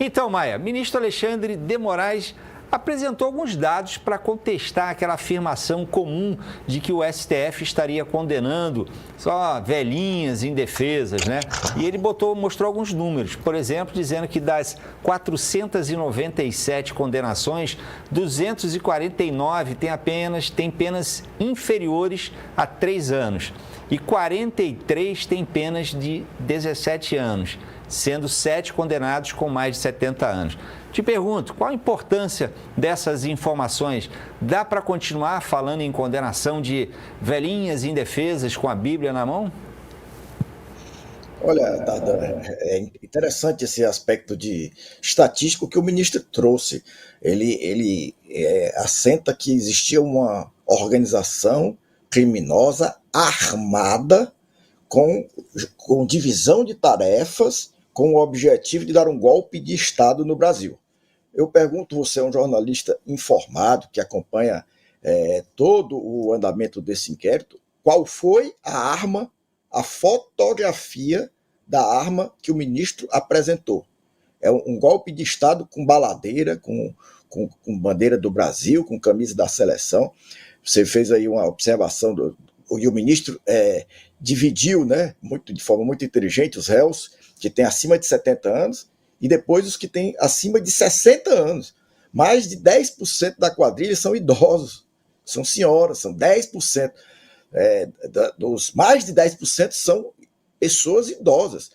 Então, Maia, ministro Alexandre de Moraes apresentou alguns dados para contestar aquela afirmação comum de que o STF estaria condenando só velhinhas indefesas, né? E ele mostrou alguns números, por exemplo, dizendo que das 497 condenações, 249 têm penas inferiores a 3 anos e 43 têm penas de 17 anos, sendo 7 condenados com mais de 70 anos. Te pergunto, qual a importância dessas informações? Dá para continuar falando em condenação de velhinhas indefesas com a Bíblia na mão? Olha, é interessante esse aspecto de estatístico que o ministro trouxe. Ele assenta que existia uma organização criminosa armada com divisão de tarefas com o objetivo de dar um golpe de Estado no Brasil. Eu pergunto, você é um jornalista informado que acompanha todo o andamento desse inquérito, qual foi a arma, a fotografia da arma que o ministro apresentou? É um golpe de Estado com baladeira, com bandeira do Brasil, com camisa da seleção. Você fez aí uma observação, e o ministro dividiu, né, de forma muito inteligente os réus que têm acima de 70 anos e depois os que têm acima de 60 anos. Mais de 10% da quadrilha são idosos, são senhoras, são 10%. Dos mais de 10% são pessoas idosas,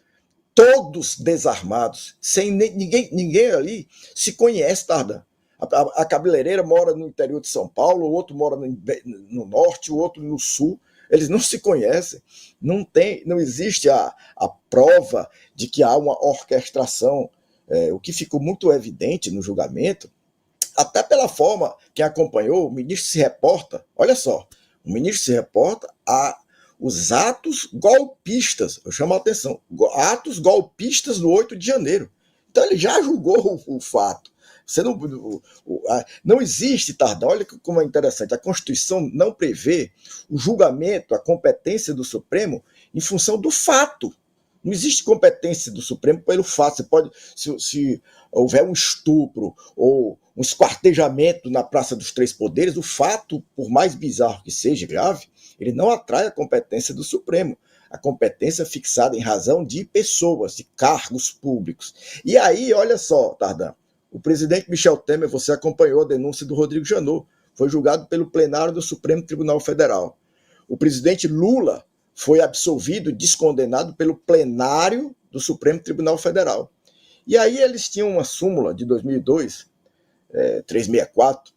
todos desarmados, sem ninguém ali se conhece, Tardan. A cabeleireira mora no interior de São Paulo, o outro mora no norte, o outro no sul. Eles não se conhecem, não existe a prova de que há uma orquestração, o que ficou muito evidente no julgamento, até pela forma que acompanhou, o ministro se reporta, olha só, o ministro se reporta os atos golpistas, eu chamo a atenção, atos golpistas do 8 de janeiro. Então ele já julgou o fato. Você não existe, Tardan, olha como é interessante, a Constituição não prevê o julgamento, a competência do Supremo em função do fato. Não existe competência do Supremo pelo fato. Você pode, se houver um estupro ou um esquartejamento na Praça dos Três Poderes, o fato, por mais bizarro que seja, grave, ele não atrai a competência do Supremo. A competência é fixada em razão de pessoas, de cargos públicos. E aí, olha só, Tardan, o presidente Michel Temer, você acompanhou a denúncia do Rodrigo Janot, foi julgado pelo plenário do Supremo Tribunal Federal. O presidente Lula foi absolvido, descondenado pelo plenário do Supremo Tribunal Federal. E aí eles tinham uma súmula de 2002, 364,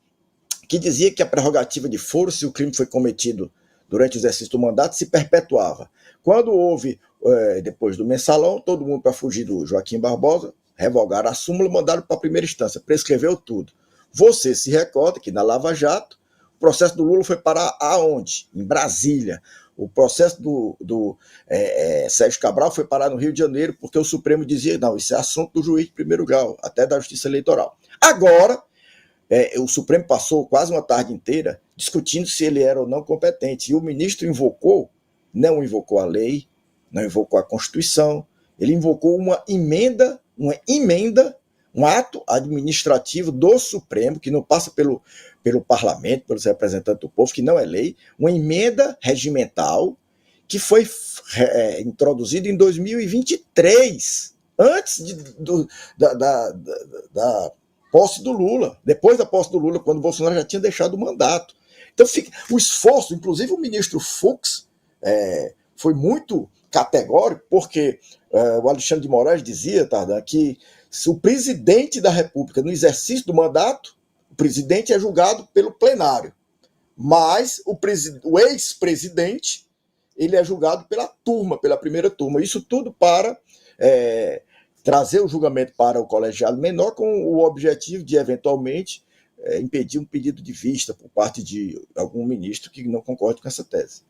que dizia que a prerrogativa de foro, se o crime foi cometido durante o exercício do mandato, se perpetuava. Quando houve, depois do mensalão, todo mundo para fugir do Joaquim Barbosa, revogaram a súmula e mandaram para a primeira instância, prescreveu tudo. Você se recorda que na Lava Jato, o processo do Lula foi parar aonde? Em Brasília. O processo do Sérgio Cabral foi parar no Rio de Janeiro, porque o Supremo dizia, não, isso é assunto do juiz de primeiro grau, até da Justiça Eleitoral. Agora, o Supremo passou quase uma tarde inteira discutindo se ele era ou não competente, e o ministro não invocou a lei, não invocou a Constituição, ele invocou uma emenda, um ato administrativo do Supremo, que não passa pelo parlamento, pelos representantes do povo, que não é lei, uma emenda regimental que foi introduzida em 2023, antes da posse do Lula, depois da posse do Lula, quando o Bolsonaro já tinha deixado o mandato. Então, o esforço, inclusive o ministro Fux, foi muito categórico, porque o Alexandre de Moraes dizia, Tardan, que se o presidente da República, no exercício do mandato, o presidente é julgado pelo plenário, mas o ex-presidente, ele é julgado pela primeira turma. Isso tudo para trazer o julgamento para o colegiado menor, com o objetivo de, eventualmente, impedir um pedido de vista por parte de algum ministro que não concorde com essa tese.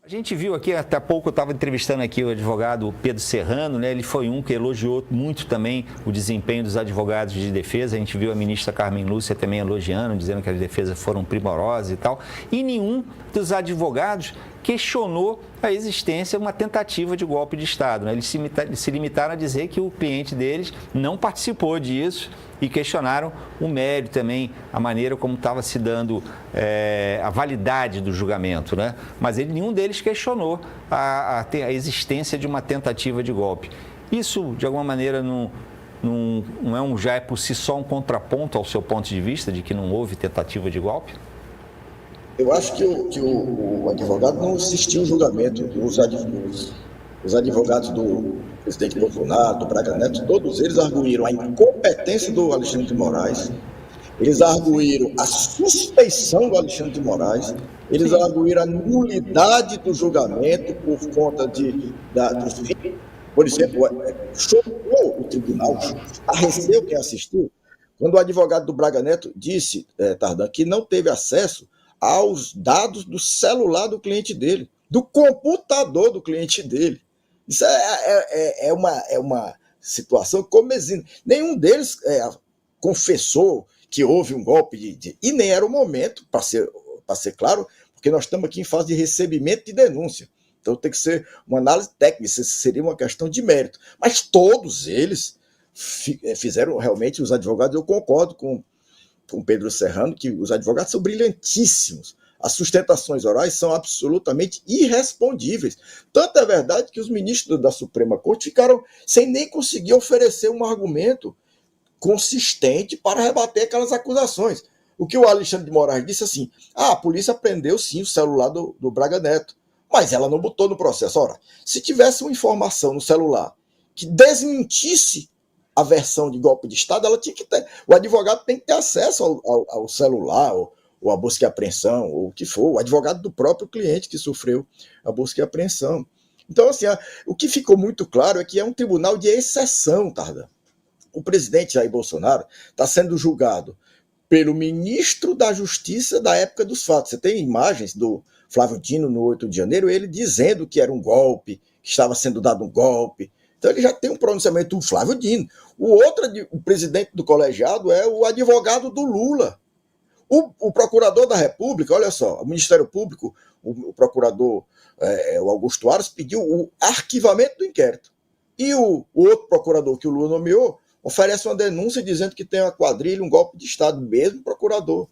A gente viu aqui, até há pouco eu estava entrevistando aqui o advogado Pedro Serrano, né? Ele foi um que elogiou muito também o desempenho dos advogados de defesa. A gente viu a ministra Carmen Lúcia também elogiando, dizendo que as defesas foram primorosas e tal. E nenhum dos advogados questionou a existência de uma tentativa de golpe de Estado, né? Eles se limitaram a dizer que o cliente deles não participou disso e questionaram o mérito também, a maneira como estava se dando a validade do julgamento, né? Mas nenhum deles questionou a existência de uma tentativa de golpe. Isso, de alguma maneira, já é por si só um contraponto ao seu ponto de vista de que não houve tentativa de golpe? Eu acho que o advogado não assistiu ao julgamento. Os advogados do presidente Bolsonaro, do Braga Neto, todos eles arguíram a incompetência do Alexandre de Moraes, eles arguíram a suspeição do Alexandre de Moraes, eles arguíram a nulidade do julgamento por conta dos fins. Por exemplo, chocou o tribunal, arreceu quem assistiu, quando o advogado do Braga Neto disse, Tardan, que não teve acesso aos dados do celular do cliente dele, do computador do cliente dele. Isso é uma situação comesina. Nenhum deles confessou que houve um golpe e nem era o momento, para ser claro, porque nós estamos aqui em fase de recebimento de denúncia. Então tem que ser uma análise técnica, isso seria uma questão de mérito. Mas todos eles fizeram realmente, os advogados, eu concordo com Pedro Serrano, que os advogados são brilhantíssimos. As sustentações orais são absolutamente irrespondíveis. Tanto é verdade que os ministros da Suprema Corte ficaram sem nem conseguir oferecer um argumento consistente para rebater aquelas acusações. O que o Alexandre de Moraes disse assim, a polícia prendeu sim o celular do Braga Neto, mas ela não botou no processo. Ora, se tivesse uma informação no celular que desmentisse a versão de golpe de Estado, ela tinha que ter. O advogado tem que ter acesso ao celular, ou a busca e apreensão, ou o que for, o advogado do próprio cliente que sofreu a busca e apreensão. Então, assim, o que ficou muito claro é que é um tribunal de exceção, Tardan. O presidente Jair Bolsonaro está sendo julgado pelo ministro da Justiça da época dos fatos. Você tem imagens do Flávio Dino no 8 de janeiro, ele dizendo que era um golpe, que estava sendo dado um golpe. Então ele já tem um pronunciamento, o Flávio Dino. O presidente do colegiado é o advogado do Lula. O procurador da República, olha só, o Ministério Público, o procurador o Augusto Aras pediu o arquivamento do inquérito. E o outro procurador que o Lula nomeou oferece uma denúncia dizendo que tem uma quadrilha, um golpe de Estado, mesmo procurador.